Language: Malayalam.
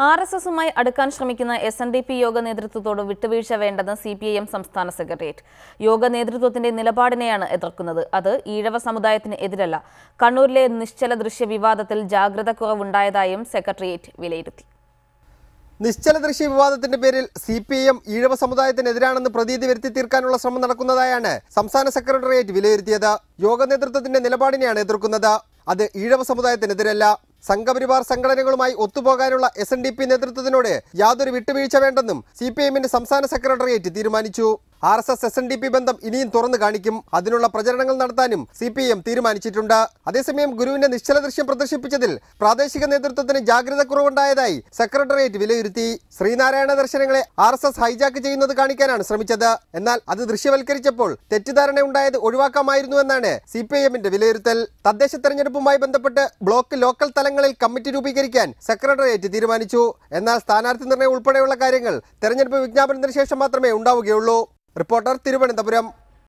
RSSുമായി അടുക്കാൻ ശ്രമിക്കുന്ന SNDP യോഗ നേതൃത്വത്തോട് വിട്ടുവീഴ്ച വേണ്ടെന്ന് CPIM സംസ്ഥാന സെക്രട്ടേറിയറ്റ്. യോഗ നേതൃത്വത്തിന്റെ നിലപാടിനെയാണ് എതിർക്കുന്നത്. അത് ഈഴവ സമുദായത്തിന് എതിരല്ല. കണ്ണൂരിലെ നിശ്ചല ദൃശ്യ വിവാദത്തിൽ ജാഗ്രത കുറവുണ്ടായതായും സെക്രട്ടേറിയറ്റ് വിലയിരുത്തി. നിശ്ചല ദൃശ്യ വിവാദത്തിന്റെ പേരിൽ CPIM ഈഴവ സമുദായത്തിനെതിരാണെന്ന് പ്രതീതി വരുത്തി തീർക്കാനുള്ള ശ്രമം നടക്കുന്നതായാണ് സംസ്ഥാന സെക്രട്ടേറിയറ്റ് വിലയിരുത്തിയത്. യോഗ നേതൃത്വത്തിന്റെ നിലപാടിനെയാണ് എതിർക്കുന്നത്. അത് ഈഴവ സമുദായത്തിനെതിരല്ല. സംഘപരിവാർ സംഘടനകളുമായി ഒത്തുപോകാനുള്ള SNDP നേതൃത്വത്തിനോട് യാതൊരു വിട്ടുവീഴ്ച വേണ്ടെന്നും CPIMന്റെ സംസ്ഥാന സെക്രട്ടേറിയറ്റ് തീരുമാനിച്ചു. RSS SNDP ബന്ധം ഇനിയും തുറന്നു കാണിക്കും. അതിനുള്ള പ്രചരണങ്ങൾ നടത്താനും CPIM തീരുമാനിച്ചിട്ടുണ്ട്. അതേസമയം ഗുരുവിന്റെ നിശ്ചല ദൃശ്യം പ്രദർശിപ്പിച്ചതിൽ പ്രാദേശിക നേതൃത്വത്തിന് ജാഗ്രത കുറവുണ്ടായതായി സെക്രട്ടേറിയറ്റ് വിലയിരുത്തി. ശ്രീനാരായണ ദർശനങ്ങളെ RSS ഹൈജാക്ക് ചെയ്യുന്നത് കാണിക്കാനാണ് ശ്രമിച്ചത്. എന്നാൽ അത് ദൃശ്യവൽക്കരിച്ചപ്പോൾ തെറ്റിദ്ധാരണയുണ്ടായത് ഒഴിവാക്കാമായിരുന്നുവെന്നാണ് CPIMന്റെ വിലയിരുത്തൽ. തദ്ദേശ തെരഞ്ഞെടുപ്പുമായി ബന്ധപ്പെട്ട് ബ്ലോക്ക് ലോക്കൽ തലങ്ങളിൽ കമ്മിറ്റി രൂപീകരിക്കാൻ സെക്രട്ടേറിയറ്റ് തീരുമാനിച്ചു. എന്നാൽ സ്ഥാനാർത്ഥി നിർണയം ഉൾപ്പെടെയുള്ള കാര്യങ്ങൾ തെരഞ്ഞെടുപ്പ് വിജ്ഞാപനത്തിന് ശേഷം മാത്രമേ ഉണ്ടാവുകയുള്ളൂ. റിപ്പോർട്ടർ, തിരുവനന്തപുരം.